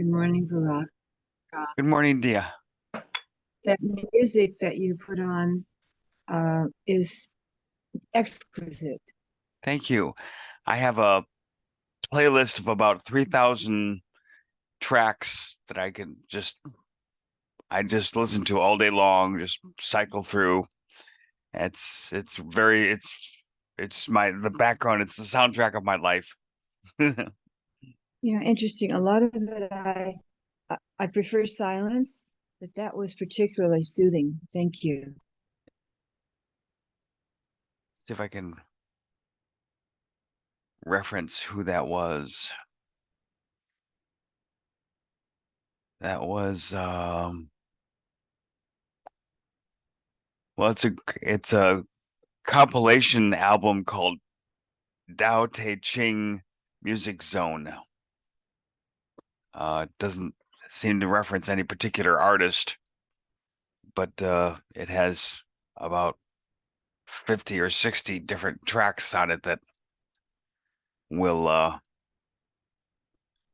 Good morning, Barack. Good morning, Dia. That music that you put on is exquisite. Thank you. I have a playlist of about 3,000 tracks that I just listen to all day long, just cycle through. It's the background, it's the soundtrack of my life. Yeah, interesting. A lot of it I prefer silence, but that was particularly soothing. Thank you. See if I can reference who that was. That was well, it's a compilation album called Dao Te Ching Music Zone. Doesn't seem to reference any particular artist, but it has about 50 or 60 different tracks on it that will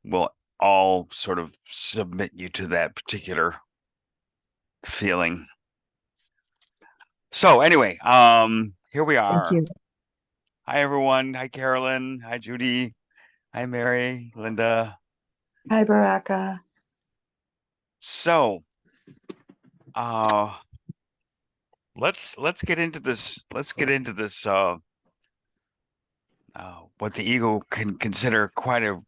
will all sort of submit you to that particular feeling. So anyway, here we Thank are. you. Hi everyone. Hi Carolyn. Hi Judy. Hi Mary. Linda. Hi, Baraka. So uh let's get into this. Let's get into this what the ego can consider quite a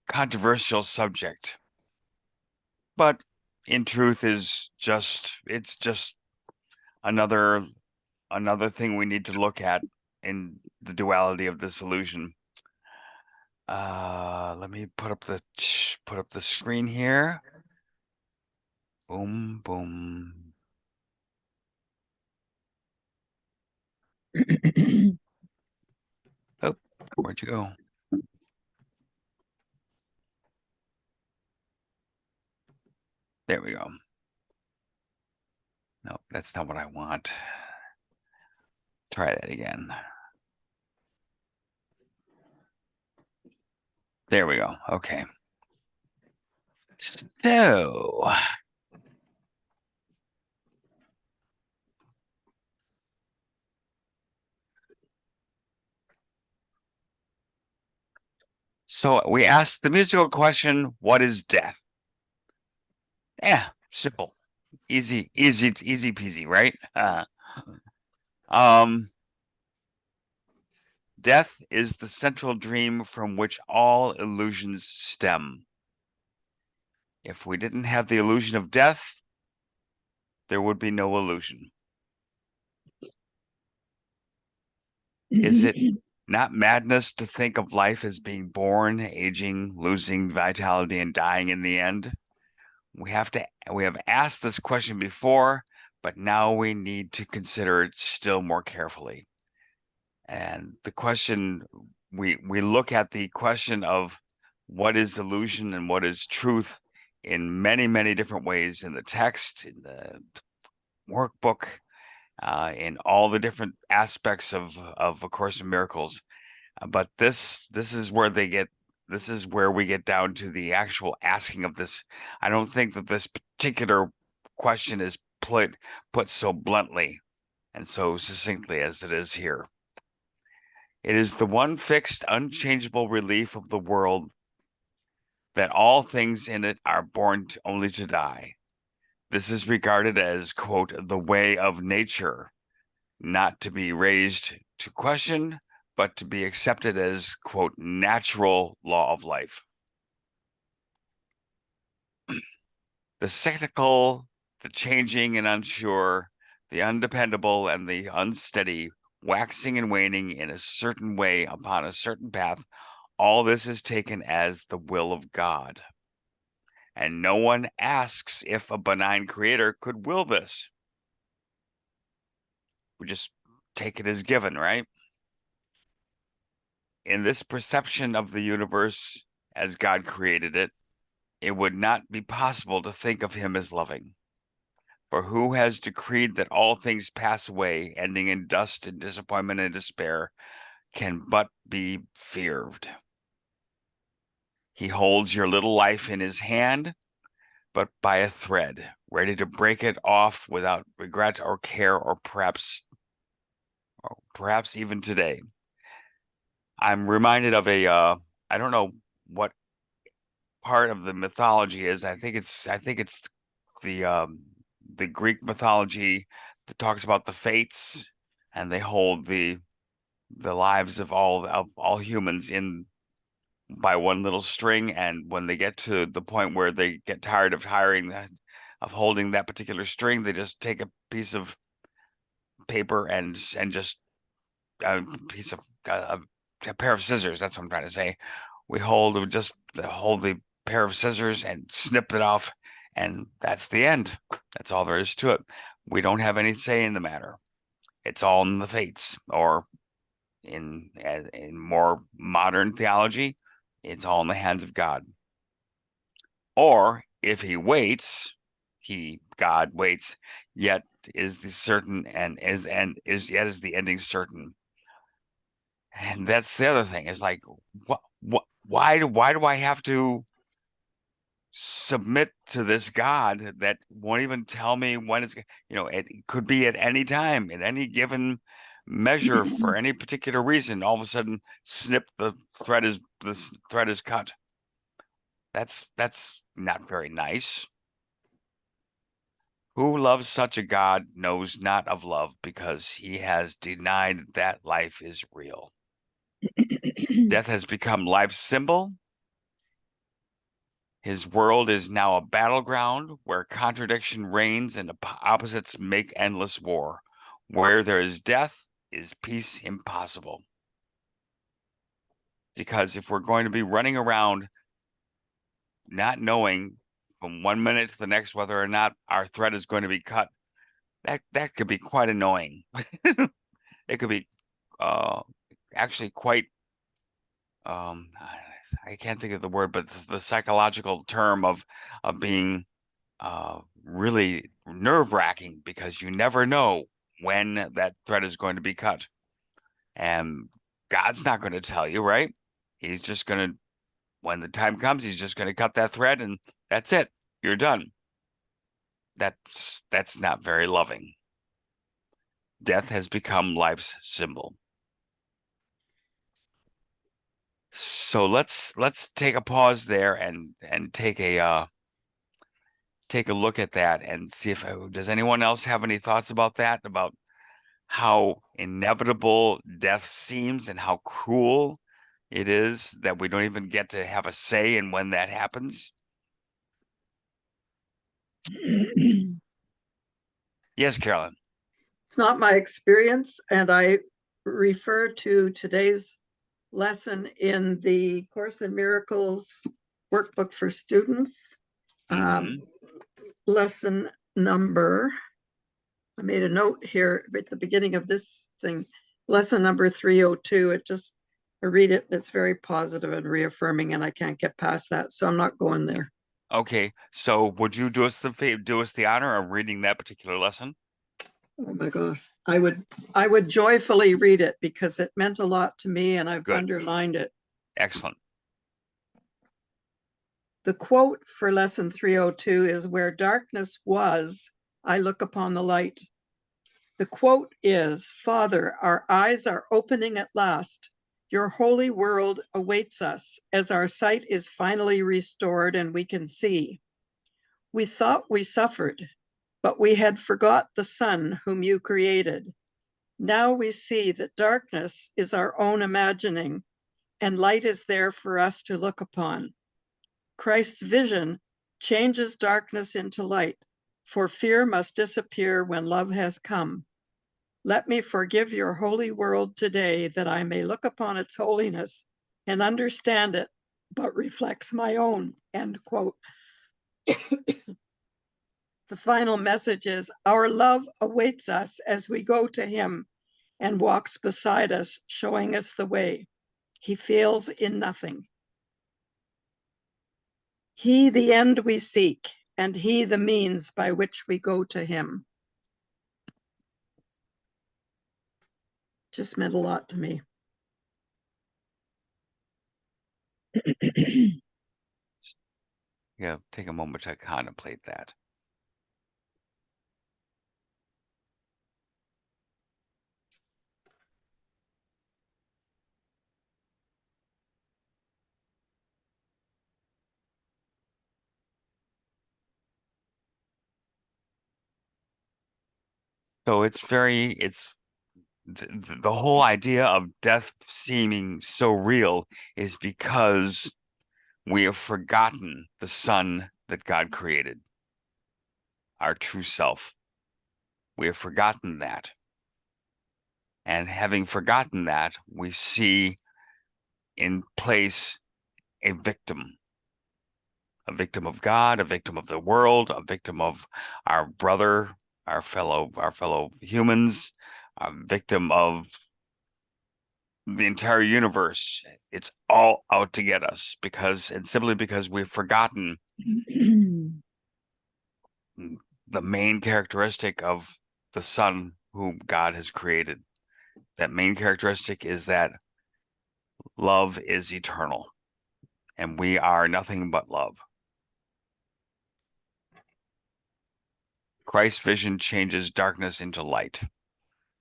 controversial subject, but in truth it's just another thing we need to look at in the duality of this illusion. Let me put up the screen here. Boom, boom. Oh, where'd you go? There we go. No, that's not what I want. Try that again. There we go. Okay. So we asked the musical question, what is death? Yeah, simple. Easy peasy, right? Um, Death is the central dream from which all illusions stem. If we didn't have the illusion of death, there would be no illusion. Is it not madness to think of life as being born, aging, losing vitality, and dying in the end? We have asked this question before, but now we need to consider it still more carefully. And the question we look at the question of what is illusion and what is truth in many different ways in the text, in the workbook, in all the different aspects of A Course in Miracles. But this is where we get down to the actual asking of this. I don't think that this particular question is put so bluntly and so succinctly as it is here. It is the one fixed, unchangeable relief of the world that all things in it are born only to die. This is regarded as, quote, the way of nature, not to be raised to question, but to be accepted as, quote, natural law of life. The cyclical, the changing and unsure, the undependable and the unsteady, waxing and waning in a certain way upon a certain path, all this is taken as the will of God. And no one asks if a benign creator could will this. We just take it as given, right? In this perception of the universe as God created it, it would not be possible to think of him as loving. For who has decreed that all things pass away, ending in dust and disappointment and despair, can but be feared. He holds your little life in his hand, but by a thread, ready to break it off without regret or care, or perhaps even today. I'm reminded of I don't know what part of the mythology is. I think it's the Greek mythology that talks about the fates, and they hold the lives of all humans in by one little string. And when they get to the point where they get tired of holding that particular string, they just take a piece of paper and just a piece of a pair of scissors. That's what I'm trying to say. We hold the pair of scissors and snip it off, and that's the end. That's all there is to it. We don't have any say in the matter. It's all in the fates, or in more modern theology, it's all in the hands of God. Or if he waits, God waits, yet is the certain and is the ending certain. And that's the other thing. Is like, why do I have to submit to this God that won't even tell me when it's, it could be at any time, in any given measure, for any particular reason. All of a sudden, snip, the thread is cut. That's not very nice. Who loves such a God knows not of love, because he has denied that life is real. Death has become life's symbol. His world is now a battleground where contradiction reigns and opposites make endless war. Where there is death, is peace impossible. Because if we're going to be running around not knowing from one minute to the next whether or not our thread is going to be cut, that could be quite annoying. It could be actually quite I can't think of the word, but the psychological term of being really nerve-wracking, because you never know when that thread is going to be cut. And God's not going to tell you, right? He's just going to, when the time comes, he's just going to cut that thread, and that's it. You're done. That's not very loving. Death has become life's symbol. So let's take a pause there and take a look at that and see if does anyone else have any thoughts about that, about how inevitable death seems and how cruel it is that we don't even get to have a say in when that happens. Yes, Carolyn. It's not my experience, and I refer to today's lesson in the Course in Miracles workbook for students. Lesson number, I made a note here at the beginning of this thing, lesson number 302. I read it, it's very positive and reaffirming, and I can't get past that, so I'm not going there. Okay, so would you do us the honor of reading that particular lesson? Oh my gosh, I would joyfully read it, because it meant a lot to me, and I've underlined it. Excellent. The quote for lesson 302 is, "Where darkness was, I look upon the light." The quote is, "Father, our eyes are opening at last. Your holy world awaits us as our sight is finally restored and we can see. We thought we suffered, but we had forgot the Son whom you created. Now we see that darkness is our own imagining, and light is there for us to look upon. Christ's vision changes darkness into light, for fear must disappear when love has come. Let me forgive your holy world today, that I may look upon its holiness and understand it, but reflects my own." End quote. The final message is, our love awaits us as we go to him and walks beside us, showing us the way. He fails in nothing. He the end we seek, and he the means by which we go to him. Just meant a lot to me. take a moment to contemplate that. So it's the whole idea of death seeming so real is because we have forgotten the Son that God created, our true self. We have forgotten that. And having forgotten that, we see in place a victim of God, a victim of the world, a victim of our brother, our fellow humans, a victim of the entire universe. It's all out to get us simply because we've forgotten the main characteristic of the Son whom God has created. That main characteristic is that love is eternal, and we are nothing but love. Christ's vision changes darkness into light,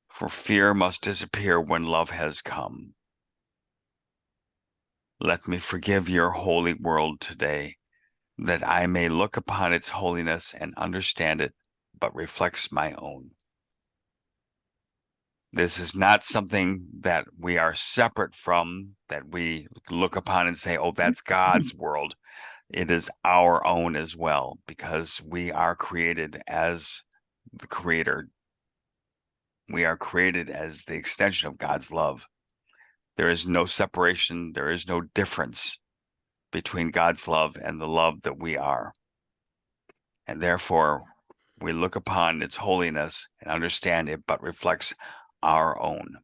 for fear must disappear when love has come. Let me forgive your holy world today, that I may look upon its holiness and understand it, but reflects my own. This is not something that we are separate from, that we look upon and say, oh, that's God's world. It is our own as well, because we are created as the Creator. We are created as the extension of God's love. There is no separation. There is no difference between God's love and the love that we are. And therefore, we look upon its holiness and understand it, but reflects our own.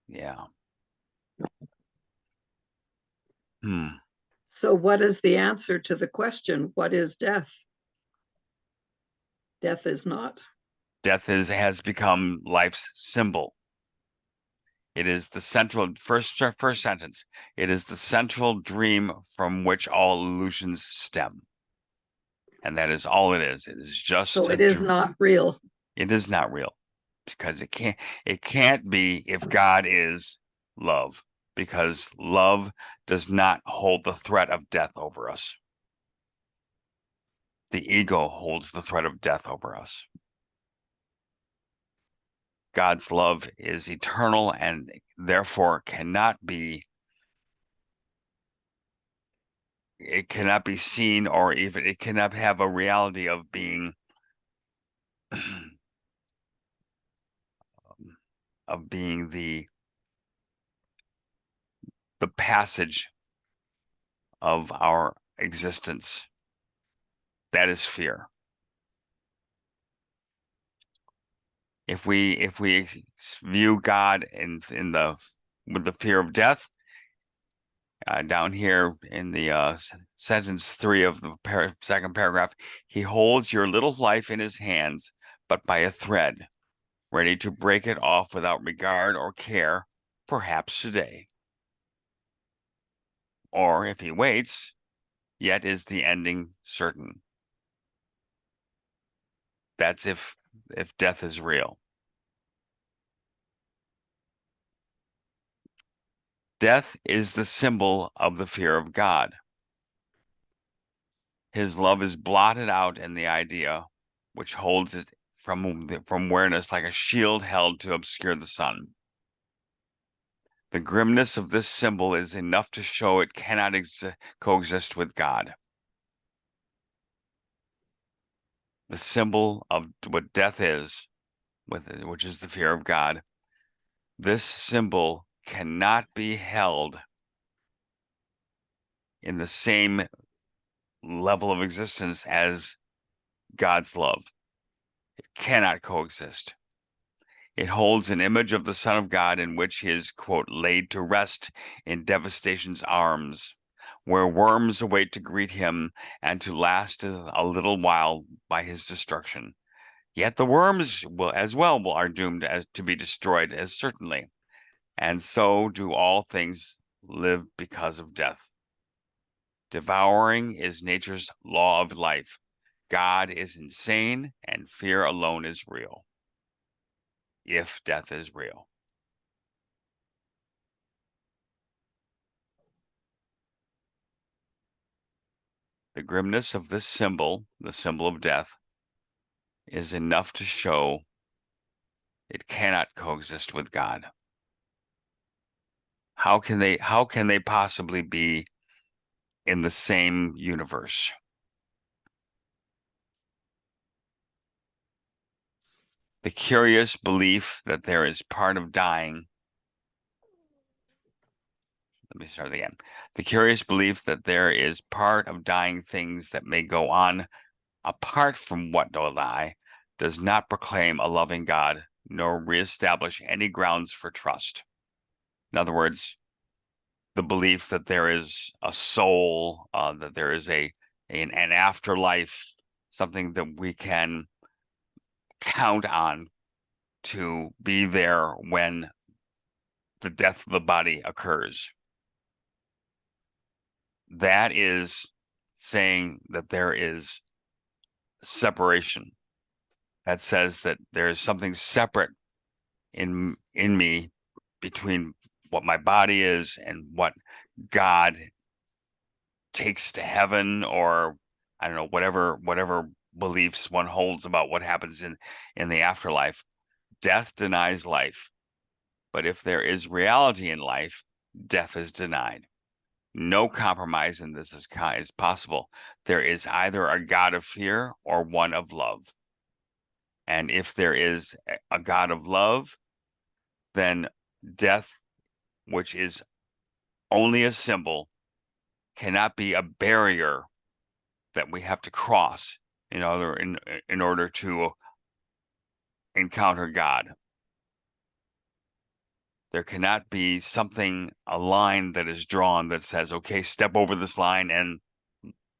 Yeah. So what is the answer to the question, what is death? Death is not. Death has become life's symbol. It is the central first sentence. It is the central dream from which all illusions stem. And that is all it is. It is just so it is not real. It is not real, because it can't be if God is love, because love does not hold the threat of death over us. The ego holds the threat of death over us. God's love is eternal and therefore cannot be seen, or even it cannot have a reality of being the passage of our existence. That is fear. If we view God with the fear of death, down here in the sentence 3 of the second paragraph, he holds your little life in his hands, but by a thread, ready to break it off without regard or care, perhaps today. Or if he waits, yet is the ending certain. That's if death is real. Death is the symbol of the fear of God. His love is blotted out in the idea, which holds it from awareness like a shield held to obscure the sun. The grimness of this symbol is enough to show it cannot coexist with God. The symbol of what death is, which is the fear of God, this symbol cannot be held in the same level of existence as God's love. It cannot coexist. It holds an image of the Son of God in which he is, quote, laid to rest in devastation's arms, where worms await to greet him and to last a little while by his destruction. Yet the worms are doomed to be destroyed as certainly, and so do all things live because of death. Devouring is nature's law of life. God is insane and fear alone is real. If death is real. The grimness of this symbol, the symbol of death, is enough to show it cannot coexist with God. How can they possibly be in the same universe? The curious belief that there is part of dying. Let me start again. The curious belief that there is part of dying things that may go on apart from what will die does not proclaim a loving God, nor reestablish any grounds for trust. In other words, the belief that there is a soul, that there is an afterlife, something that we can count on to be there when the death of the body occurs. That is saying that there is separation. That says that there is something separate in me between what my body is and what God takes to heaven, or I don't know, whatever beliefs one holds about what happens in the afterlife. Death denies life. But if there is reality in life, death is denied. No compromise in this is possible. There is either a God of fear or one of love. And if there is a God of love, then death, which is only a symbol, cannot be a barrier that we have to cross in order to encounter God. There cannot be a line that is drawn that says, okay, step over this line and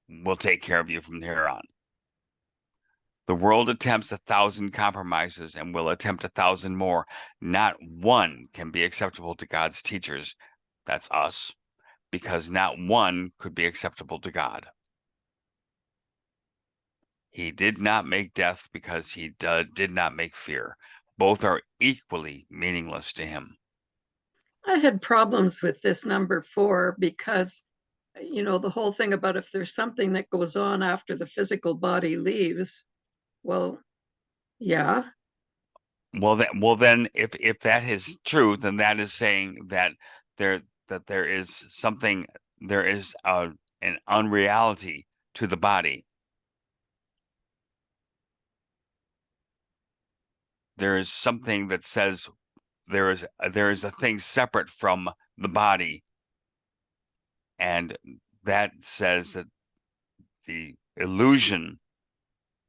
we'll take care of you from here on. The world attempts 1,000 compromises and will attempt 1,000 more. Not one can be acceptable to God's teachers. That's us, because not one could be acceptable to God. He did not make death because he did not make fear. Both are equally meaningless to him. I had problems with this number 4 because, the whole thing about if there's something that goes on after the physical body leaves, well, yeah. Well, then, if that is true, then that is saying that there is something, there is an unreality to the body. There is something that says there is a thing separate from the body, and that says that the illusion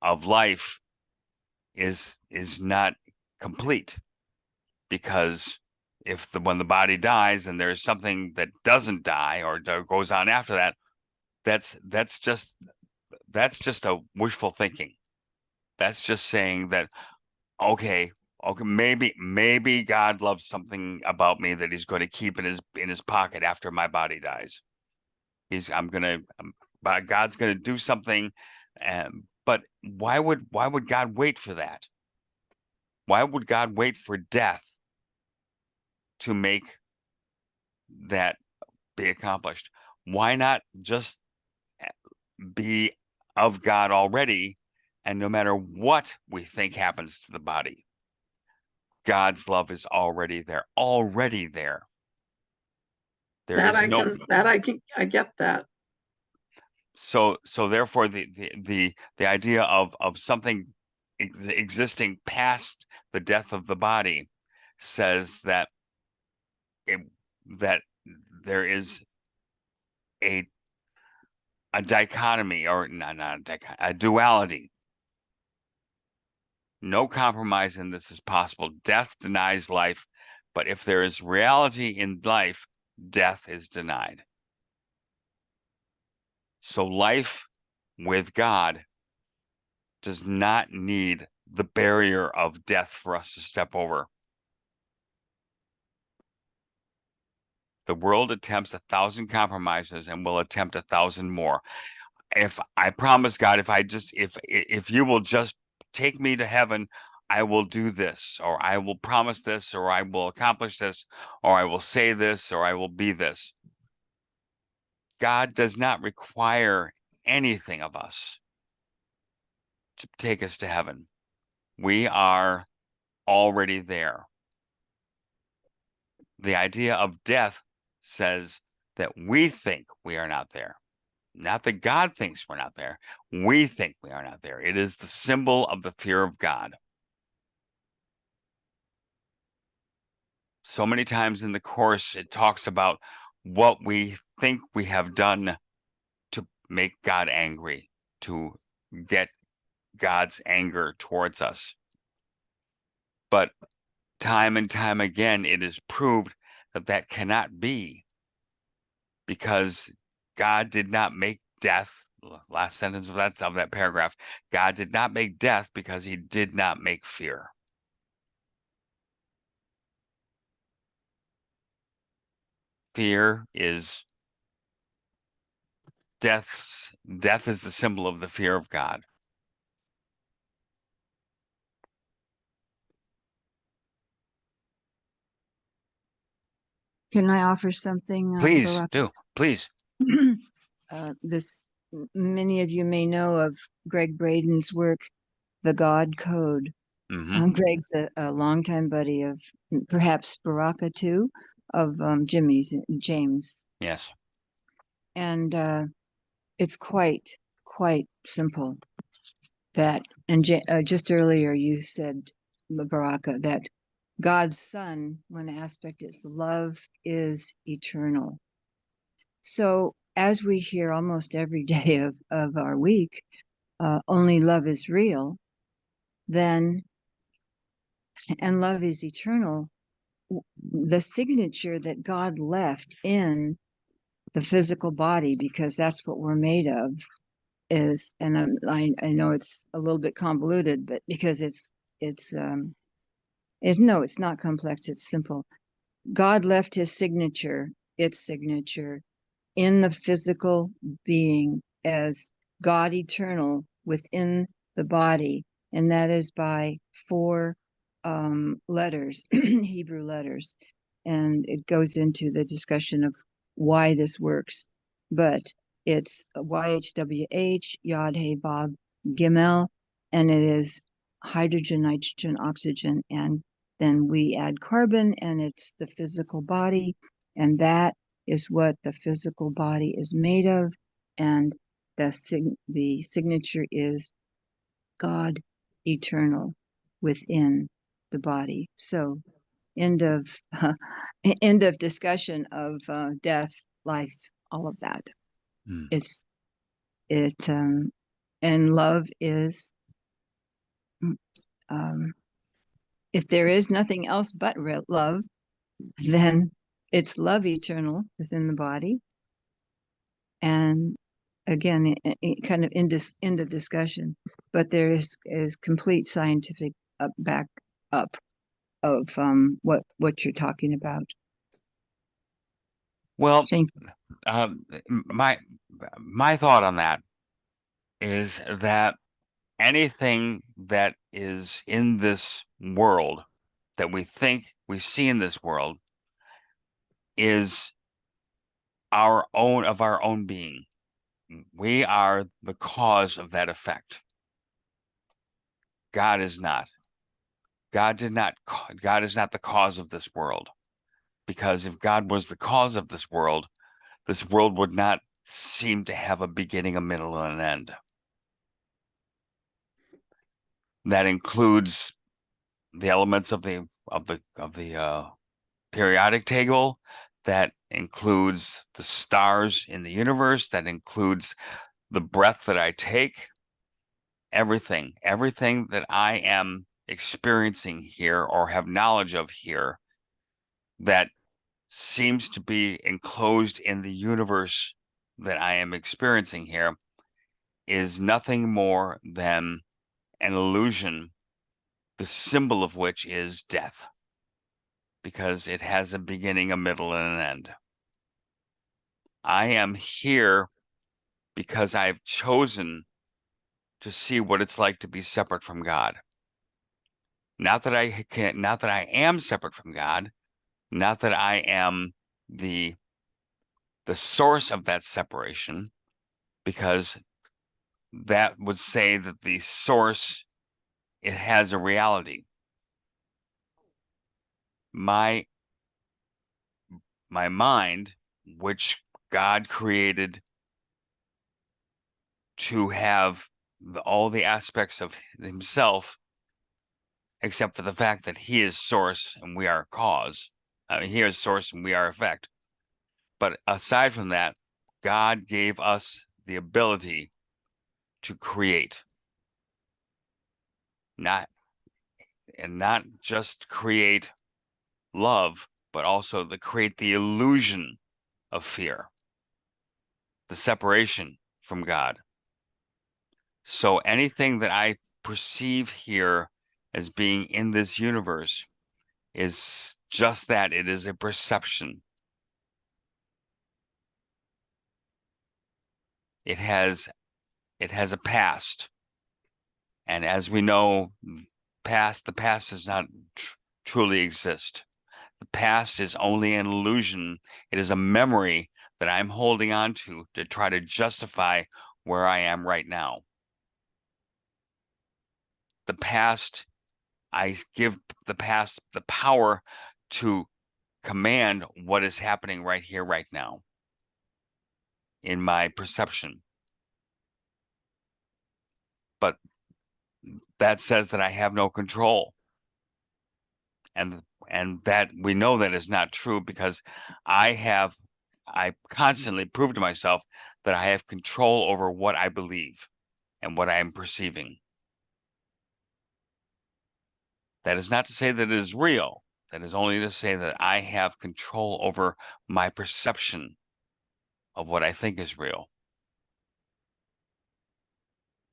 of life is not complete, because when the body dies and there's something that doesn't die or goes on after that, that's just a wishful thinking. That's just saying that okay, maybe God loves something about me that he's going to keep in his pocket after my body dies. God's going to do something, but why would God wait for that? Why would God wait for death to make that be accomplished? Why not just be of God already, and no matter what we think happens to the body, God's love is already there. There That is I no can that I get that. So therefore the idea of something existing past the death of the body says that that there is a dichotomy, or a duality. No compromise in this is possible. Death denies life, but if there is reality in life, death is denied. So life with God does not need the barrier of death for us to step over. The world attempts 1,000 compromises and will attempt 1,000 more. If I promise God, if you will just take me to heaven, I will do this, or I will promise this, or I will accomplish this, or I will say this, or I will be this. God does not require anything of us to take us to heaven. We are already there. The idea of death says that we think we are not there. Not that God thinks we're not there. We think we are not there. It is the symbol of the fear of God. So many times in the Course, it talks about what we think we have done to make God angry, to get God's anger towards us. But time and time again, it is proved that that cannot be, because God did not make death. Last sentence of that paragraph. God did not make death because he did not make fear. Fear is death is the symbol of the fear of God. Can I offer something? Please Barack? do. Please. Many of you may know of Greg Braden's work, The God Code. Greg's a longtime buddy of perhaps Baraka too, of James. Yes. And it's quite simple. That, and just earlier you said, Baraka, that God's Son, one aspect is love is eternal. So as we hear almost every day of our week, only love is real, then, and love is eternal, the signature that God left in the physical body, because that's what we're made of, is, and I know it's a little bit convoluted, but because it's not complex, it's simple. God left his signature, its signature, in the physical being as God eternal within the body, and that is by 4 letters, Hebrew letters, and it goes into the discussion of why this works, but it's YHWH, Yod Hey Bob Gimel, and it is hydrogen, nitrogen, oxygen, and then we add carbon, and it's the physical body, and that is what the physical body is made of, and the signature is God eternal within the body. So end of discussion of death, life, all of that. And love is, if there is nothing else but love, then it's love eternal within the body. And again, kind of end of discussion, but there is complete scientific back up of what you're talking about. Well, my thought on that is that anything that is in this world that we think we see in this world is our own being. We are the cause of that effect. God is not. God is not the cause of this world. Because if God was the cause of this world would not seem to have a beginning, a middle, and an end. That includes the elements of the periodic table. That includes the stars in the universe. That includes the breath that I take. Everything that I am experiencing here or have knowledge of here that seems to be enclosed in the universe that I am experiencing here is nothing more than an illusion, the symbol of which is death, because it has a beginning, a middle, and an end. I am here because I've chosen to see what it's like to be separate from God. Not that I am separate from God, not that I am the source of that separation, because that would say that the source, it has a reality. My mind, which God created to have all the aspects of himself, except for the fact that he is source and we are cause. He is source and we are effect. But aside from that, God gave us the ability to create, not just create love, but also to create the illusion of fear, the separation from God. So anything that I perceive here as being in this universe is just that. It is a perception. It has a past. And as we know, the past does not truly exist. The past is only an illusion. It is a memory that I'm holding on to try to justify where I am right now. The past, I give the past the power to command what is happening right here, right now, in my perception. But that says that I have no control. And that we know that is not true, because I constantly prove to myself that I have control over what I believe and what I am perceiving. That is not to say that it is real. That is only to say that I have control over my perception of what I think is real,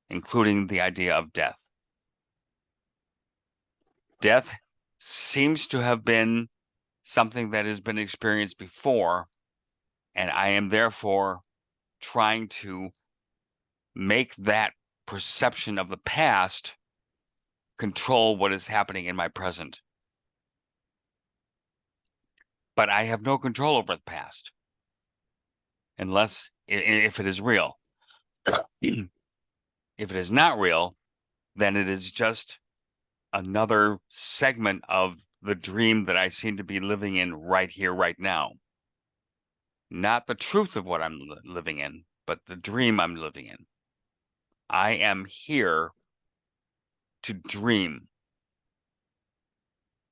including the idea of death. Death seems to have been something that has been experienced before, and I am therefore trying to make that perception of the past control what is happening in my present. But I have no control over the past, unless if it is real. If it is not real, then it is just another segment of the dream that I seem to be living in right here, right now. Not the truth of what I'm living in, but the dream I'm living in. I am here to dream,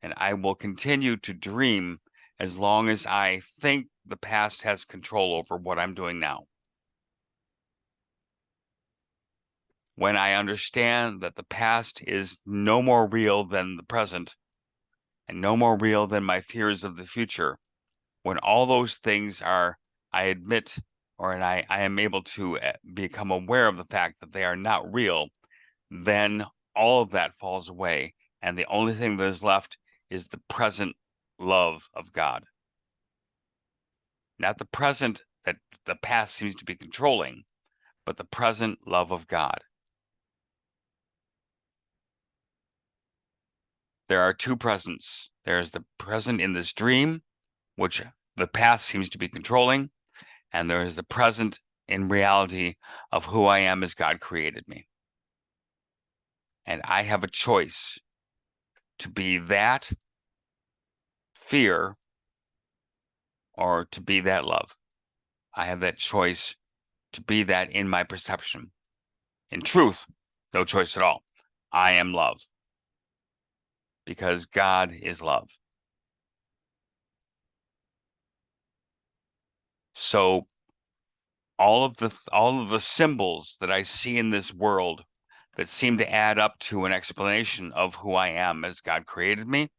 and I will continue to dream as long as I think the past has control over what I'm doing now. When I understand that the past is no more real than the present and no more real than my fears of the future, when all those things are, I admit, and I am able to become aware of the fact that they are not real, then all of that falls away. And the only thing that is left is the present love of God. Not the present that the past seems to be controlling, but the present love of God. There are two presents. There's the present in this dream, which the past seems to be controlling, and there is the present in reality of who I am as God created me. And I have a choice to be that fear or to be that love. I have that choice to be that in my perception. In truth, no choice at all. I am love, because God is love. So all of the symbols that I see in this world that seem to add up to an explanation of who I am as God created me,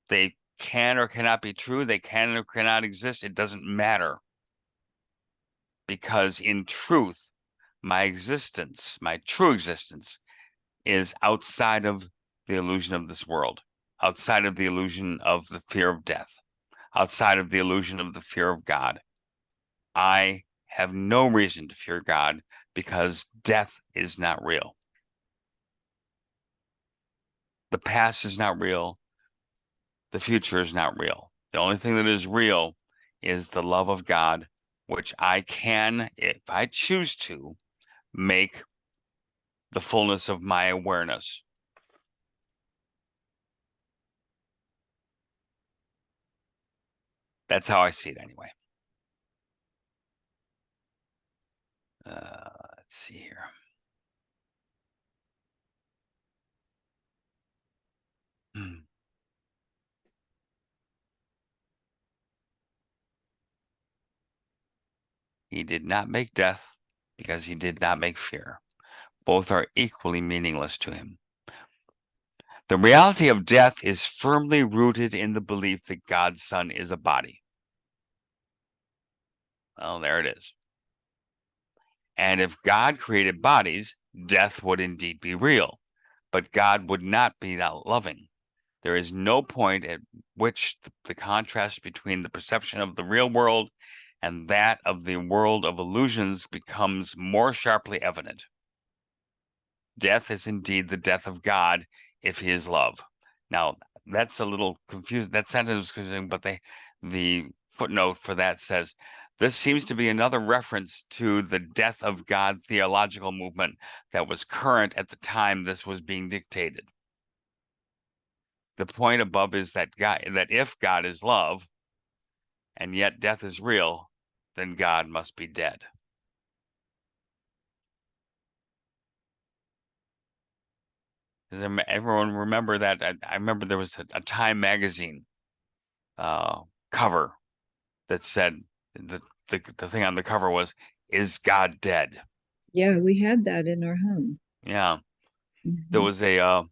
they can or cannot be true. They can or cannot exist. It doesn't matter. Because in truth, my existence, my true existence, is outside of the illusion of this world, outside of the illusion of the fear of death, outside of the illusion of the fear of God. I have no reason to fear God because death is not real. The past is not real. The future is not real. The only thing that is real is the love of God, which I can, if I choose to, make the fullness of my awareness. That's how I see it anyway. Let's see here. He did not make death because he did not make fear. Both are equally meaningless to him. The reality of death is firmly rooted in the belief that God's Son is a body. Well, there it is. And if God created bodies, death would indeed be real, but God would not be that loving. There is no point at which the contrast between the perception of the real world and that of the world of illusions becomes more sharply evident. Death is indeed the death of God if he is love. Now, that's a little confused. That sentence was confusing, but the footnote for that says, this seems to be another reference to the death of God theological movement that was current at the time this was being dictated. The point above is that if God is love, and yet death is real, then God must be dead. Does everyone remember that? I remember there was a Time magazine cover that said the thing on the cover was, "Is God dead?" Yeah, we had that in our home. Yeah, there was a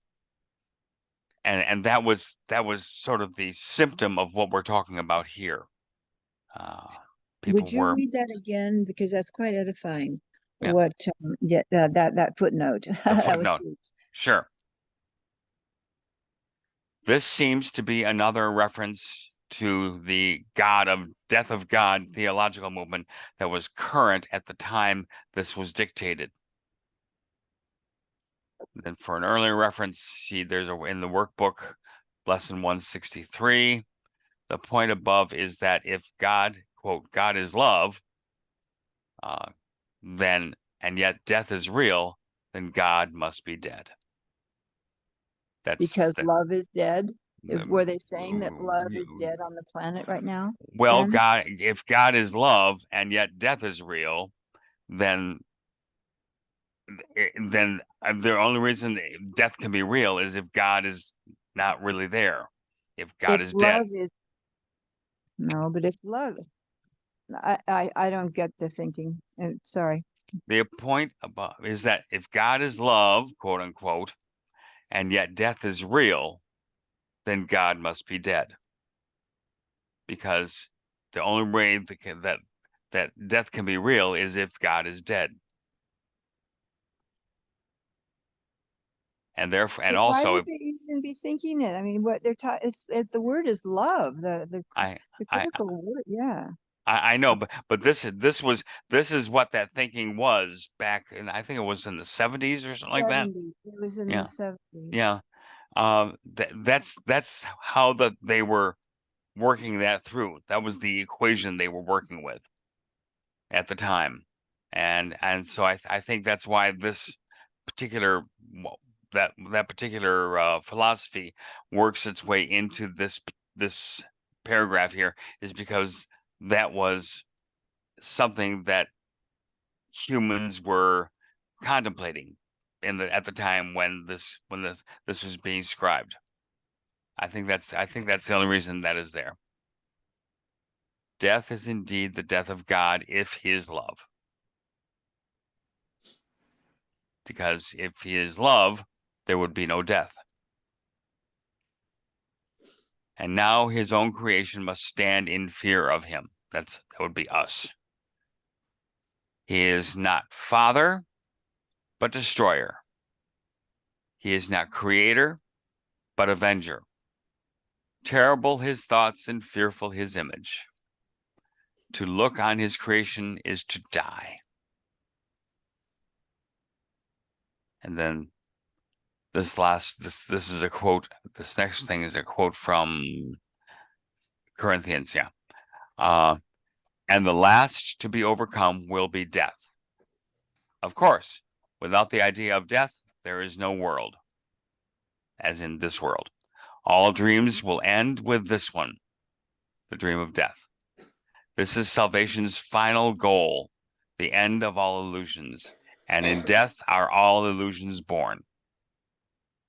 and that was sort of the symptom of what we're talking about here. People Would you were read that again? Because that's quite edifying. Yeah. What, yeah, that footnote. the That was footnote. sweet. Sure. This seems to be another reference to the death of God theological movement that was current at the time this was dictated. Then for an earlier reference, see there's in the workbook, lesson 163. The point above is that if God, quote, God is love, then, and yet death is real, then God must be dead. Because love is dead. Were they saying that love is mm, dead on the planet right now? Well, then? if God is love and yet death is real, then the only reason death can be real is if God is not really there. If God If is dead. love is no, but if love, I don't get the thinking. Sorry. The point above is that if God is love, quote unquote, and yet death is real, then God must be dead. Because the only way that death can be real is if God is dead. And therefore, and But why also, would they even be thinking it? I mean, what they're talking, the word is love. The I critical word, yeah. I know, but this is what that thinking was back in, I think it was in the 70s or something like that. 70s. It was in the Yeah, 70s. yeah. That's how they were working that through. That was the equation they were working with at the time, and so I think that's why this particular that particular philosophy works its way into this paragraph here, is because that was something that humans were contemplating at the time when this was being scribed. I think that's the only reason that is there. Death is indeed the death of God if he is love. Because if he is love, there would be no death. And now his own creation must stand in fear of him. That would be us. He is not father, but destroyer. He is not creator, but avenger. Terrible his thoughts and fearful his image. To look on his creation is to die. And then this is a quote. This next thing is a quote from Corinthians. Yeah. And the last to be overcome will be death. Of course, without the idea of death, there is no world, as in this world. All dreams will end with this one, the dream of death. This is salvation's final goal, the end of all illusions. And in death are all illusions born.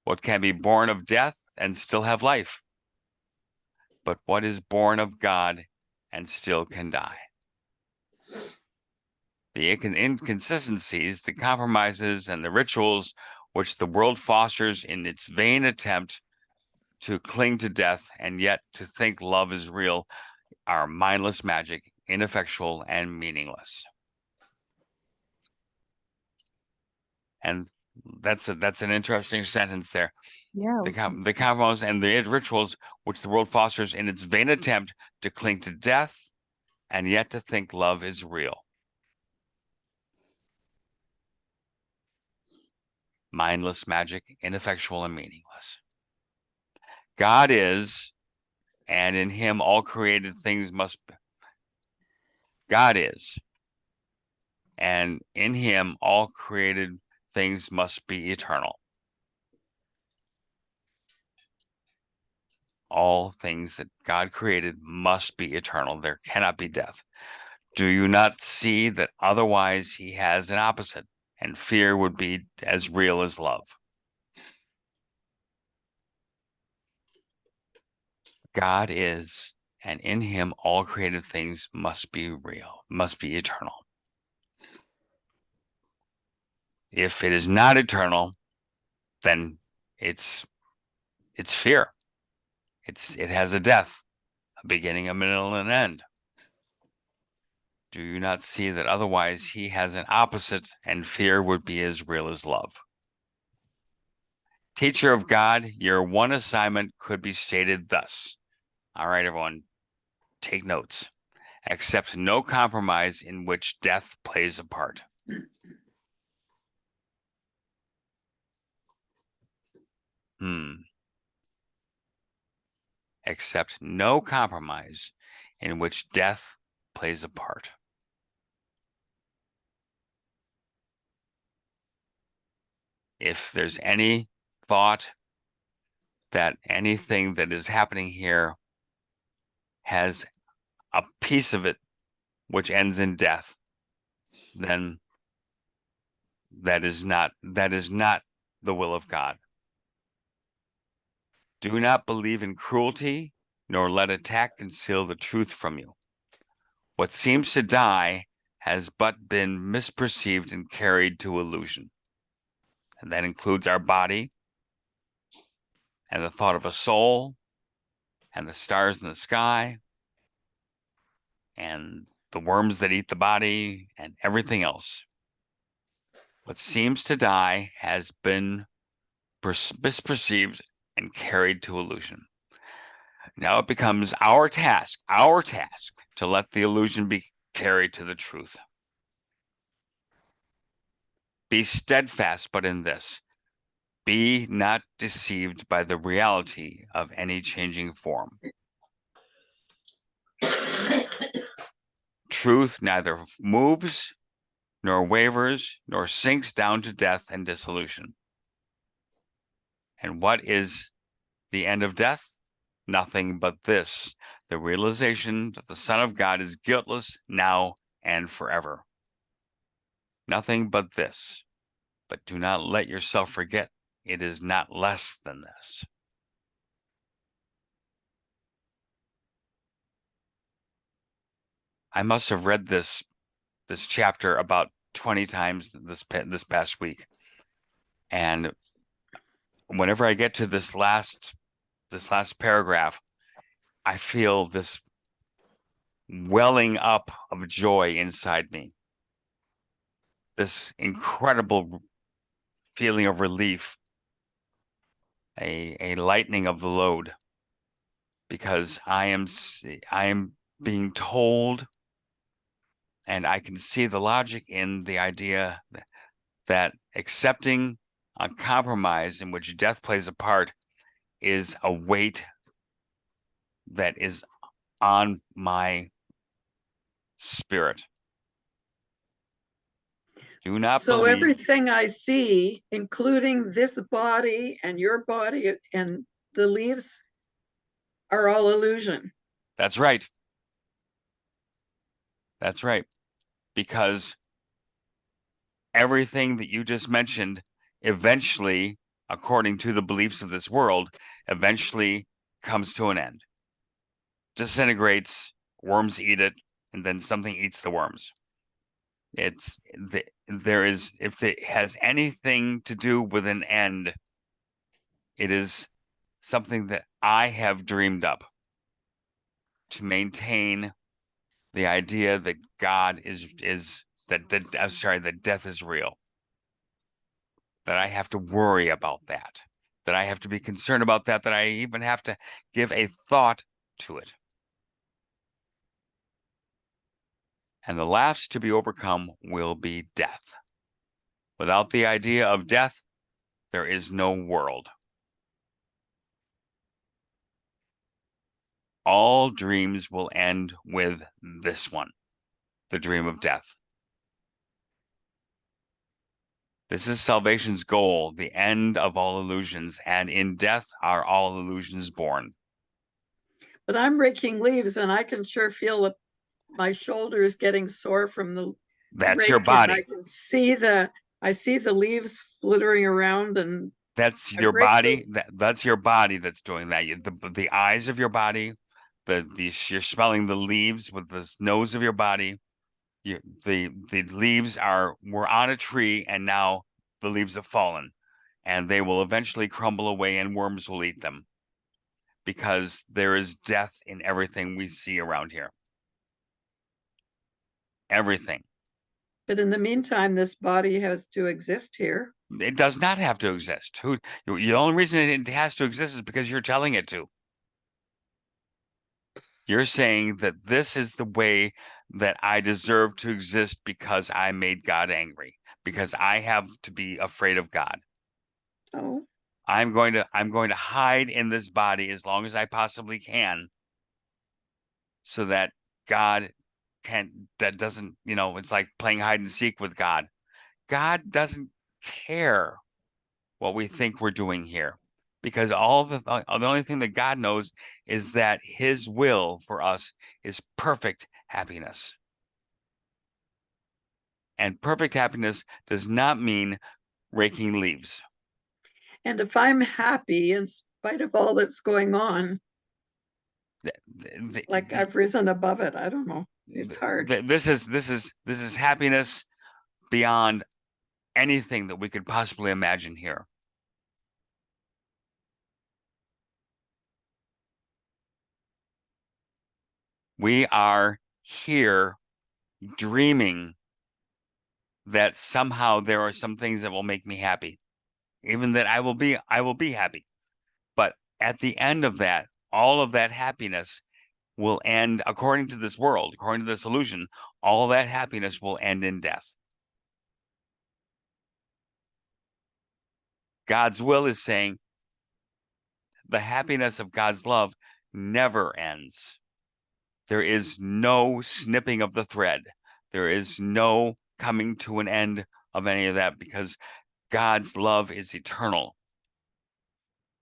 What can be born of death and still have life? But what is born of God and still can die? The inconsistencies, the compromises, and the rituals which the world fosters in its vain attempt to cling to death and yet to think love is real are mindless magic, ineffectual, and meaningless. And that's an interesting sentence there. Yeah. The compromise and the rituals which the world fosters in its vain attempt to cling to death and yet to think love is real. Mindless magic, ineffectual, and meaningless. God is, and in him all created things must be. God is, and in him all created things must be eternal. All things that God created must be eternal. There cannot be death. Do you not see that otherwise he has an opposite, and fear would be as real as love? God is, and in him all created things must be real, must be eternal. If it is not eternal, then it's fear. It has a death, a beginning, a middle, and an end. Do you not see that otherwise he has an opposite, and fear would be as real as love? Teacher of God, your one assignment could be stated thus. All right, everyone, take notes. Accept no compromise in which death plays a part. Accept no compromise in which death plays a part. If there's any thought that anything that is happening here has a piece of it which ends in death, then that is not the will of God. Do not believe in cruelty, nor let attack conceal the truth from you. What seems to die has but been misperceived and carried to illusion. And that includes our body, and the thought of a soul, and the stars in the sky, and the worms that eat the body, and everything else. What seems to die has been misperceived and carried to illusion. Now it becomes our task to let the illusion be carried to the truth. Be steadfast, but in this, be not deceived by the reality of any changing form. Truth neither moves, nor wavers, nor sinks down to death and dissolution. And what is the end of death? Nothing but this, the realization that the Son of God is guiltless now and forever. Nothing but this. But do not let yourself forget, it is not less than this. I must have read this chapter about 20 times this past week. And whenever I get to this last paragraph, I feel this welling up of joy inside me. This incredible feeling of relief, a lightening of the load, because I am being told And I can see the logic in the idea that accepting a compromise in which death plays a part is a weight that is on my spirit. Do not So believe. everything I see, including this body and your body and the leaves, are all illusion. That's right. That's right. Because everything that you just mentioned eventually, according to the beliefs of this world, eventually comes to an end. Disintegrates, worms eat it, and then something eats the worms. There is, if it has anything to do with an end, it is something that I have dreamed up to maintain the idea that God is that death is real. That I have to worry about that. That I have to be concerned about that. That I even have to give a thought to it. And the last to be overcome will be death. Without the idea of death, there is no world. All dreams will end with this one, the dream of death. This is salvation's goal, the end of all illusions, and in death are all illusions born. But I'm raking leaves, and I can sure feel my shoulders getting sore from the That's your rake, and I body. can see the leaves flittering around, and That's I your rake body. That's your body that's doing that. The eyes of your body, you're smelling the leaves with the nose of your body. The leaves were on a tree, and now the leaves have fallen, and they will eventually crumble away, and worms will eat them, because there is death in everything we see around here. Everything. But in the meantime, this body has to exist here. It does not have to exist. The only reason it has to exist is because you're telling it to. You're saying that this is the way that I deserve to exist because I made God angry, because I have to be afraid of God. Oh, I'm going to hide in this body as long as I possibly can, so that God doesn't, it's like playing hide and seek with God. God doesn't care what we think we're doing here, because the only thing that God knows is that his will for us is perfect happiness. And perfect happiness does not mean raking leaves. and if I'm happy in spite of all that's going on, like I've risen above it, I don't know. It's hard. This is happiness beyond anything that we could possibly imagine here. We are here dreaming that somehow there are some things that will make me happy, even that I will be happy. But at the end of that, all of that happiness will end, according to this world, according to this illusion, all that happiness will end in death. God's will is saying the happiness of God's love never ends. There is no snipping of the thread. There is no coming to an end of any of that, because God's love is eternal.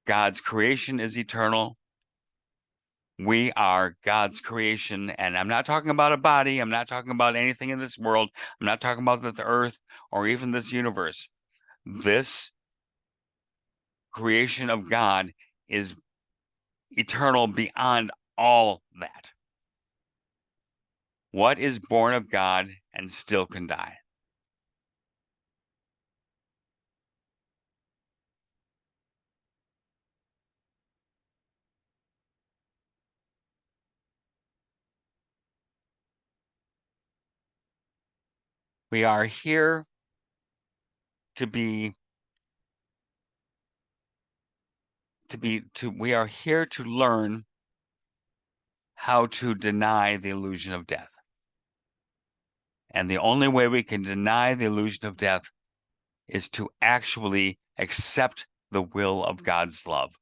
God's creation is eternal. We are God's creation. And I'm not talking about a body. I'm not talking about anything in this world. I'm not talking about the earth or even this universe. This creation of God is eternal beyond all that. What is born of God and still can die? We are here to we are here to learn how to deny the illusion of death. And the only way we can deny the illusion of death is to actually accept the will of God's love.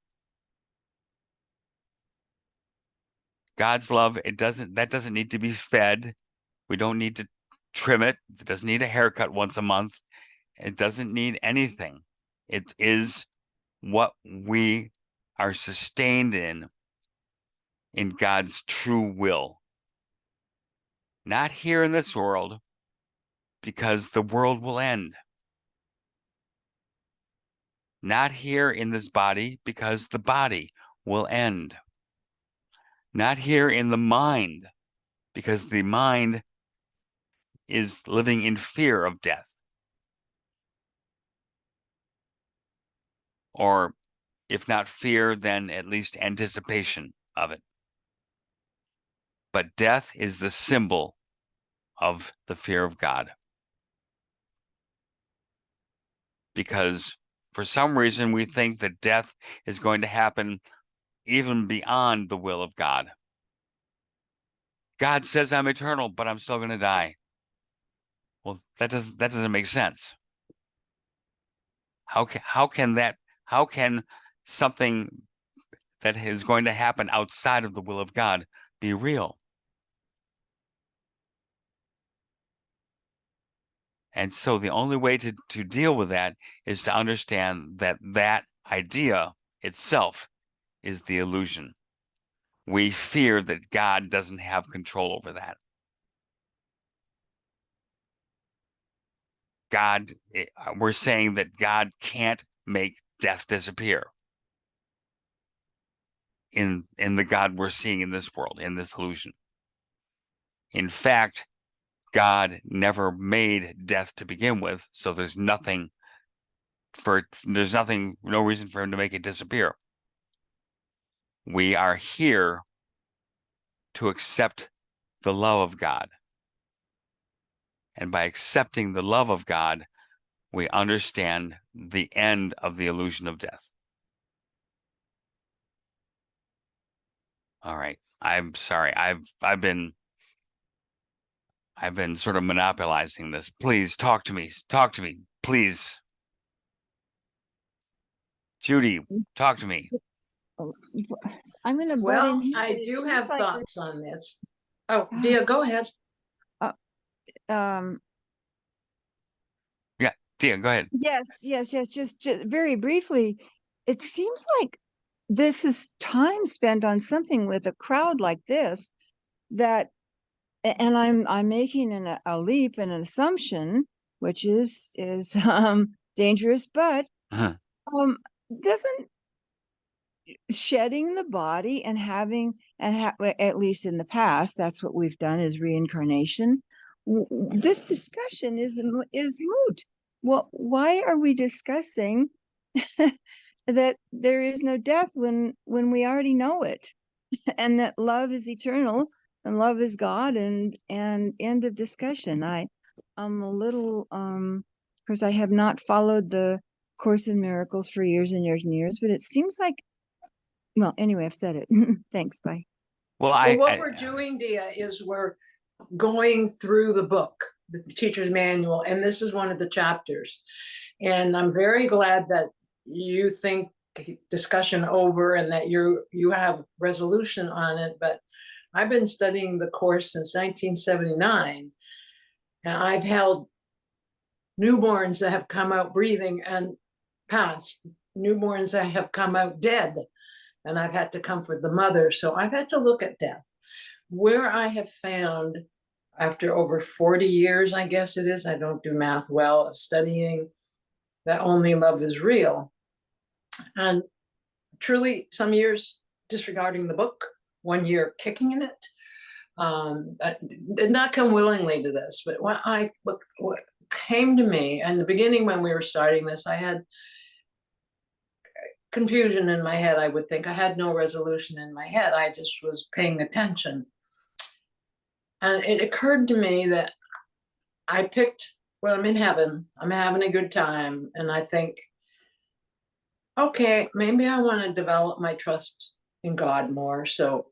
God's love, that doesn't need to be fed. We don't need to trim it. It doesn't need a haircut once a month. It doesn't need anything. It is what we are sustained in God's true will. Not here in this world, because the world will end. Not here in this body, because the body will end. Not here in the mind, because the mind is living in fear of death. Or if not fear, then at least anticipation of it. But death is the symbol of the fear of God. Because for some reason we think that death is going to happen even beyond the will of God. God says I'm eternal, but I'm still going to die. Well, that doesn't make sense. How can something that is going to happen outside of the will of God be real? And so the only way to deal with that is to understand that idea itself is the illusion. We fear that God doesn't have control over that. We're saying that God can't make death disappear in the God we're seeing in this world, in this illusion. In fact, God never made death to begin with, so there's no reason for him to make it disappear. We are here to accept the love of God. And by accepting the love of God, we understand the end of the illusion of death. All right. I'm sorry. I've been sort of monopolizing this. Please talk to me. Talk to me, please. Judy, talk to me. I'm going to butt Well, in here, but I it do seems have like thoughts on this. Oh, Dia, go ahead. Yeah, Dia, go ahead. Yes. Just very briefly, it seems like this is time spent on something with a crowd like this that, and I'm making a leap and an assumption, which is dangerous, but doesn't shedding the body and having at least in the past, that's what we've done, is reincarnation. This discussion is moot. Well, why are we discussing that there is no death when we already know it, and that love is eternal and love is God, and end of discussion? I'm a little of course I have not followed the Course in Miracles for years and years and years, but it seems like, well, anyway, I've said it. Thanks. Bye. Well, what we're doing, Dia, is we're going through the book, the teacher's manual, and this is one of the chapters. And I'm very glad that you think discussion over and that you have resolution on it. But I've been studying the course since 1979, and I've held newborns that have come out breathing and passed, newborns that have come out dead, and I've had to comfort the mother. So I've had to look at death. Where I have found, after over 40 years, I guess it is, I don't do math well, of studying that only love is real. And truly, some years disregarding the book, 1 year kicking in it. I did not come willingly to this, but what came to me in the beginning when we were starting this, I had confusion in my head. I would think I had no resolution in my head. I just was paying attention. And it occurred to me that I picked, well, I'm in heaven, I'm having a good time. And I think, okay, maybe I want to develop my trust in God more. So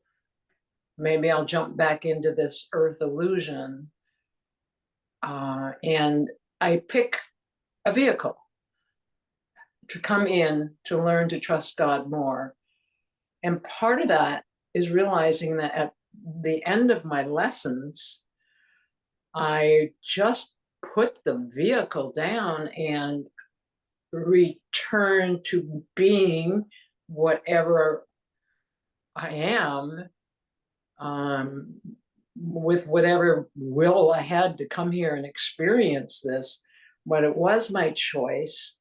maybe I'll jump back into this earth illusion. And I pick a vehicle to come in to learn to trust God more. And part of that is realizing that at the end of my lessons, I just put the vehicle down and return to being whatever I am, with whatever will I had to come here and experience this. But it was my choice.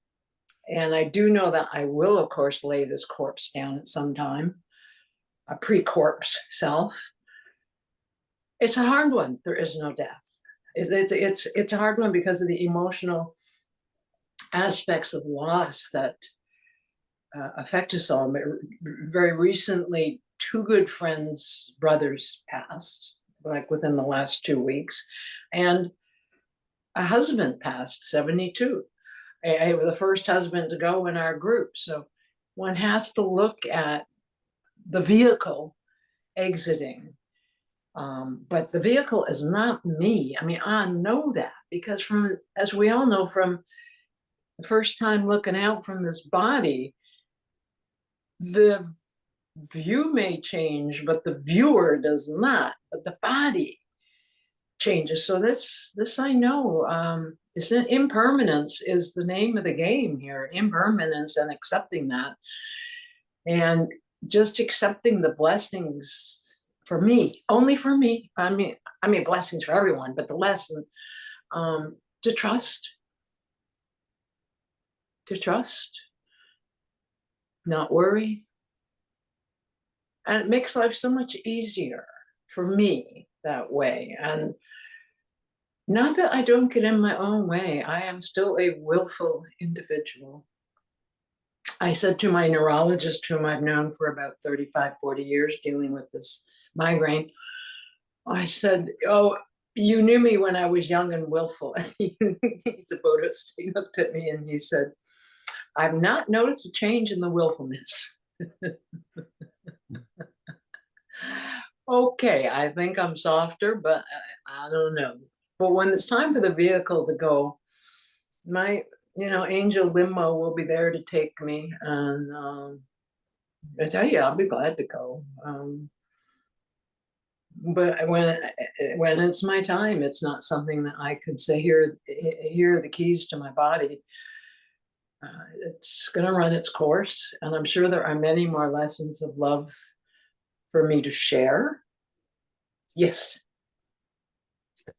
And I do know that I will, of course, lay this corpse down at some time, a pre-corpse self. It's a hard one. There is no death. It's a hard one because of the emotional aspects of loss that affect us all. Very recently, two good friends' brothers passed, like within the last 2 weeks, and a husband passed, 72. I was the first husband to go in our group. So one has to look at the vehicle exiting. But the vehicle is not me. I mean, I know that because from, as we all know, from the first time looking out from this body, the view may change, but the viewer does not, but the body changes. So this I know. Impermanence is the name of the game here. Impermanence and accepting that, and just accepting the blessings for me, only for me. I mean blessings for everyone, but the lesson to trust, not worry, and it makes life so much easier for me that way. And not that I don't get in my own way. I am still a willful individual. I said to my neurologist, whom I've known for about 35, 40 years, dealing with this migraine, I said, oh, you knew me when I was young and willful. He's a Buddhist. He looked at me and he said, I've not noticed a change in the willfulness. Okay, I think I'm softer, but I don't know. But when it's time for the vehicle to go, my, angel limo will be there to take me. And I tell you, I'll be glad to go. But when it's my time, it's not something that I could say, here are the keys to my body. It's going to run its course. And I'm sure there are many more lessons of love for me to share. Yes.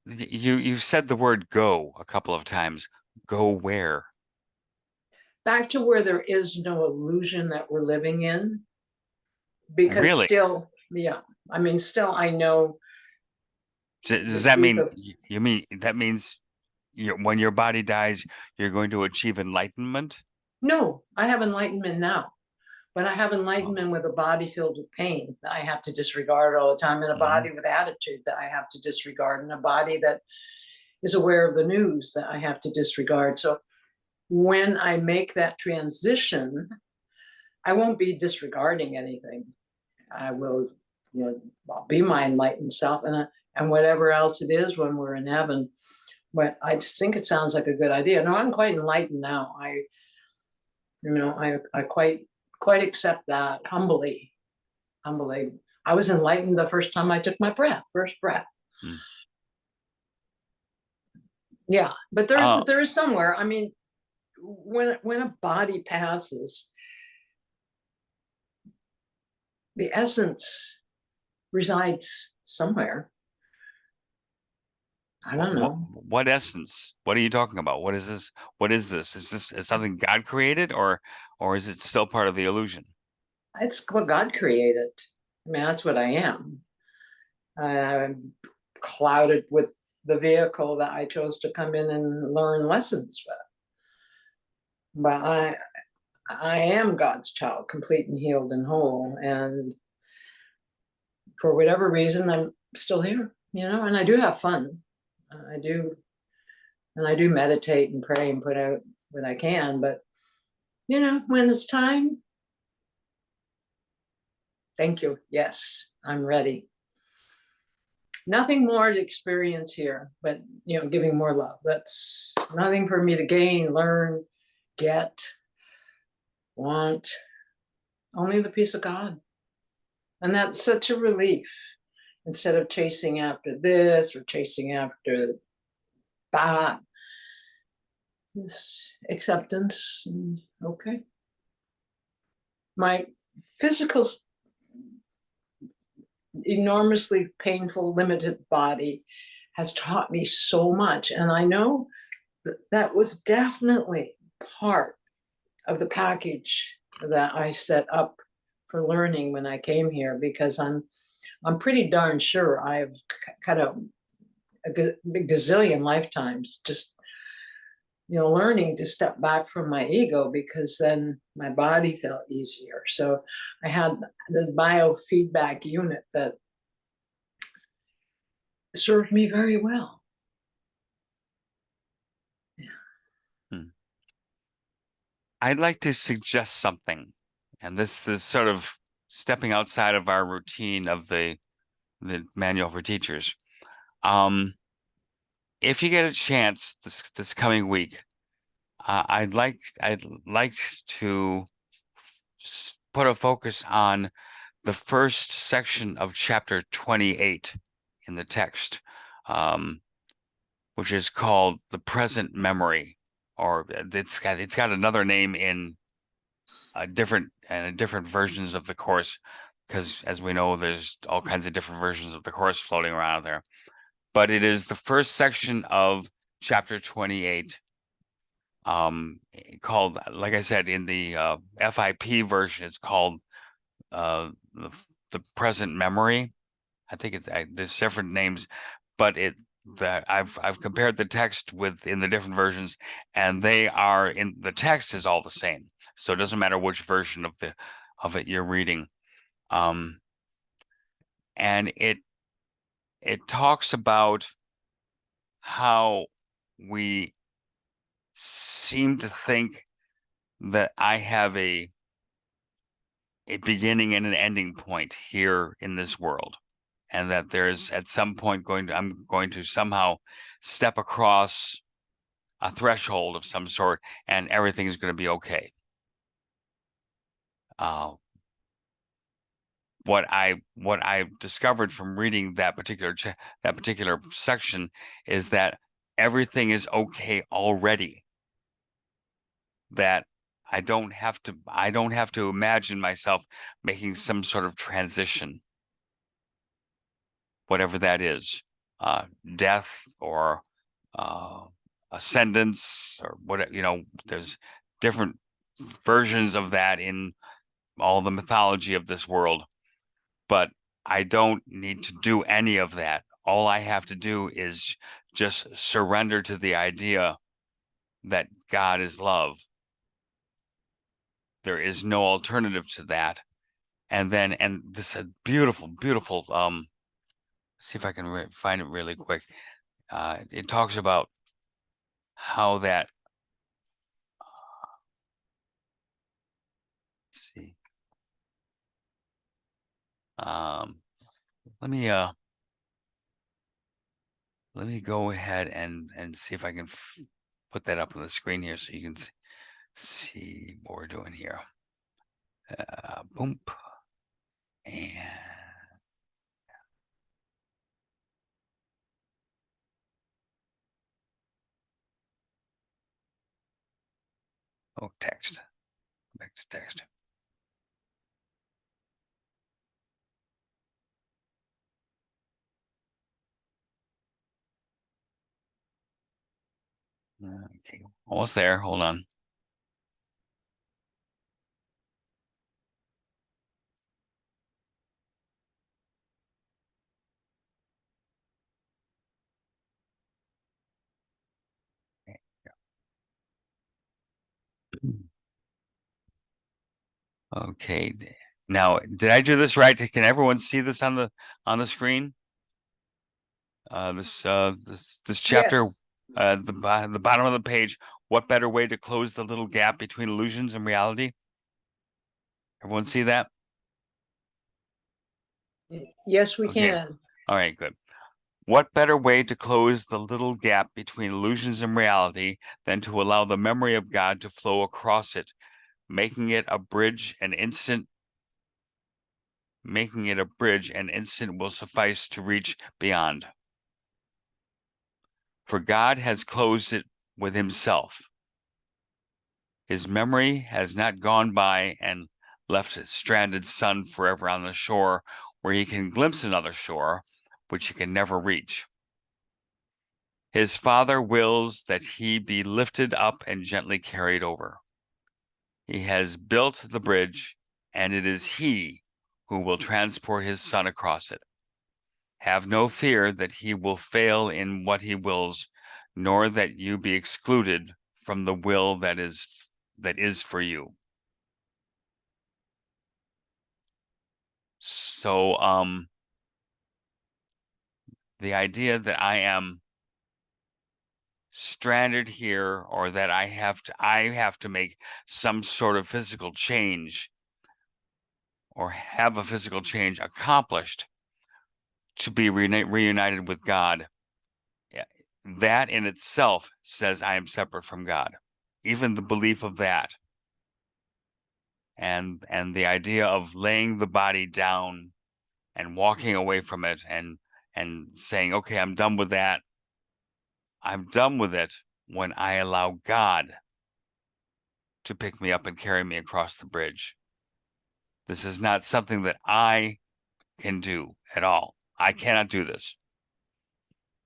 You've said the word go a couple of times. Go where? Back to where there is no illusion that we're living in. Because Really? still, yeah, I mean, still I know. Does that mean, you mean that means when your body dies, you're going to achieve enlightenment? No, I have enlightenment now, but I have enlightenment with a body filled with pain that I have to disregard all the time, and a body with attitude that I have to disregard, and a body that is aware of the news that I have to disregard. So when I make that transition, I won't be disregarding anything. I will, I'll be my enlightened self, and whatever else it is when we're in heaven. But I just think it sounds like a good idea. No, I'm quite enlightened now. I quite accept that humbly. I was enlightened the first time I took my first breath. Yeah, but there is somewhere. I mean, when a body passes, the essence resides somewhere. I don't know. What essence? What are you talking about? What is this? What is this? Is this something God created, or is it still part of the illusion? It's what God created. I mean, that's what I am. I'm clouded with the vehicle that I chose to come in and learn lessons with. But I am God's child, complete and healed and whole. And for whatever reason, I'm still here, and I do have fun. I do meditate and pray and put out what I can. But, when it's time, thank you. Yes, I'm ready. nothing more to experience here, but giving more love. That's nothing for me to gain, learn, get, want, only the peace of God. And that's such a relief, instead of chasing after this or chasing after that. Just acceptance. Okay. My physical, enormously painful, limited body has taught me so much. And I know that was definitely part of the package that I set up for learning when I came here, because I'm pretty darn sure I've cut out a gazillion lifetimes just learning to step back from my ego, because then my body felt easier. So I had this biofeedback unit that served me very well. I'd like to suggest something, and this is sort of stepping outside of our routine of the manual for teachers. If you get a chance this coming week, I'd like to put a focus on the first section of chapter 28 in the text, which is called the present memory, or it's got another name in different versions of the course, because as we know, there's all kinds of different versions of the course floating around there. But it is the first section of chapter 28, called, like I said, in the FIP version, it's called the present memory. I think there's different names, but I've compared the text in the different versions, and they are in the text is all the same. So it doesn't matter which version of it you're reading. And it talks about how we seem to think that I have a beginning and an ending point here in this world, and that there's at some point I'm going to somehow step across a threshold of some sort, and everything is going to be okay. What I discovered from reading that particular section is that everything is okay already. That I don't have to imagine myself making some sort of transition, whatever that is, death or ascendance or whatever. There's different versions of that in all the mythology of this world, but I don't need to do any of that. All I have to do is just surrender to the idea that God is love. There is no alternative to that. And this beautiful, beautiful, see if I can find it really quick. It talks about how that, let's see. Let me go ahead and see if I can put that up on the screen here so you can see what we're doing here. Boom. And text. Back to text. Okay, almost there. Hold on. Okay. Now, did I do this right? Can everyone see this on the screen? This chapter, Yes. the bottom of the page. What better way to close the little gap between illusions and reality? Everyone see that? Yes, we Okay. can. All right, good. What better way to close the little gap between illusions and reality than to allow the memory of God to flow across it, making it a bridge an instant will suffice to reach beyond. For God has closed it with himself. His memory has not gone by and left a stranded son forever on the shore where he can glimpse another shore, which he can never reach. His Father wills that he be lifted up and gently carried over. He has built the bridge, and it is he who will transport his son across it. Have no fear that he will fail in what he wills, nor that you be excluded from the will that is for you. So, the idea that I am stranded here, or that I have to make some sort of physical change, or have a physical change accomplished to be reunited with God, that in itself says I am separate from God. Even the belief of that, and the idea of laying the body down and walking away from it, and saying, okay, I'm done with that. I'm done with it when I allow God to pick me up and carry me across the bridge. This is not something that I can do at all. I cannot do this.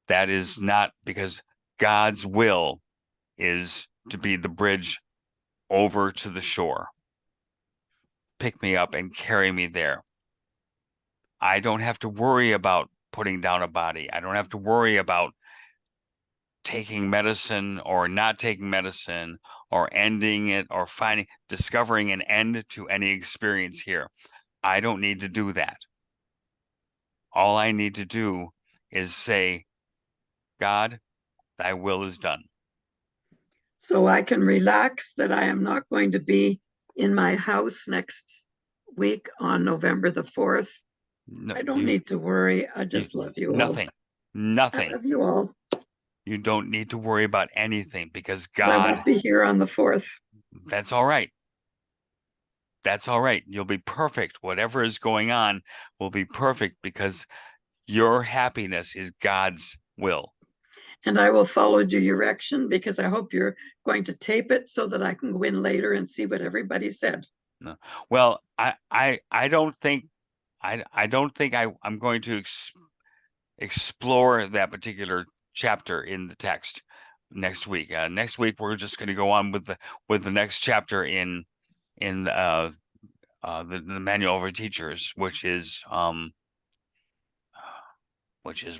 That is not, because God's will is to be the bridge over to the shore, pick me up and carry me there. I don't have to worry about putting down a body. I don't have to worry about taking medicine or not taking medicine, or ending it, or discovering an end to any experience here. I don't need to do that. All I need to do is say, God, thy will is done. So I can relax that I am not going to be in my house next week on November the 4th. No, I don't need to worry. I just love you all. Nothing. I Nothing. love you all. You don't need to worry about anything, because But I God, won't be here on the 4th. that's all right. That's all right. You'll be perfect. Whatever is going on will be perfect, because your happiness is God's will. And I will follow your direction, because I hope you're going to tape it so that I can go in later and see what everybody said. No. Well, I don't think I'm going to explore that particular chapter in the text next week. Next week we're just going to go on with the next chapter in the manual for teachers, which is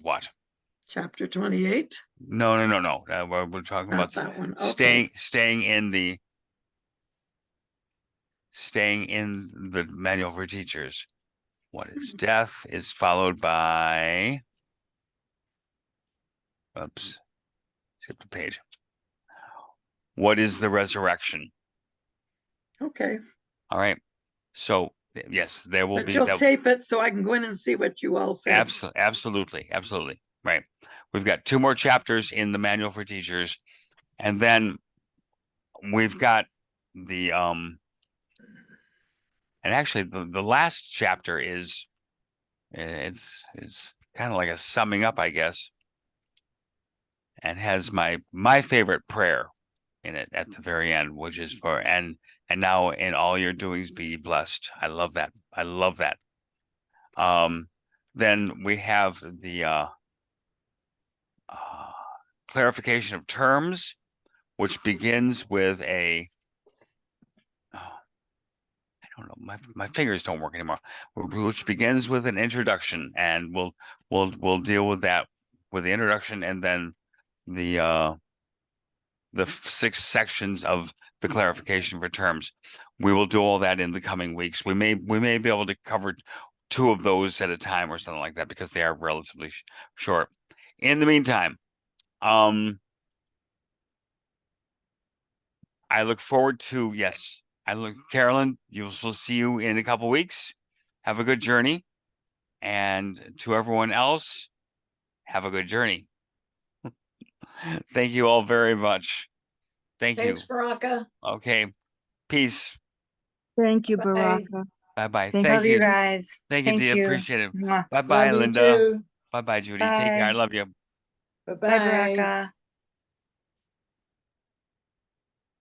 what? Chapter 28. No. We're talking Not about that one. Okay. staying in the manual for teachers. What is death is followed by, oops, skip the page. What is the resurrection? Okay. All right. So yes, there will But be you'll that. tape it so I can go in and see what you all said. Absolutely. Right. We've got 2 more chapters in the manual for teachers, and then we've got the and actually the last chapter is, it's kind of like a summing up, I guess, and has my favorite prayer in it at the very end, which is for, and now in all your doings be blessed. I love that. Then we have the clarification of terms, which begins with a, I don't know, my fingers don't work anymore, which begins with an introduction, and we'll deal with that with the introduction, and then the 6 sections of the clarification for terms. We will do all that in the coming weeks. We may be able to cover 2 of those at a time or something like that, because they are relatively short. In the meantime, I look forward to, Carolyn, we'll see you in a couple weeks. Have a good journey. And to everyone else, have a good journey. Thank you all very much. Thank Thanks, you. Baraka. Okay. Peace. Thank you, Bye. Baraka. Bye-bye. Thank Thank Love you you. guys. Thank you, Thank Dia. you. Appreciate it. Mwah. Bye-bye, Love you Linda. too. Bye-bye, Judy. Take care. I Bye. love you. Bye, Bye-bye. Baraka.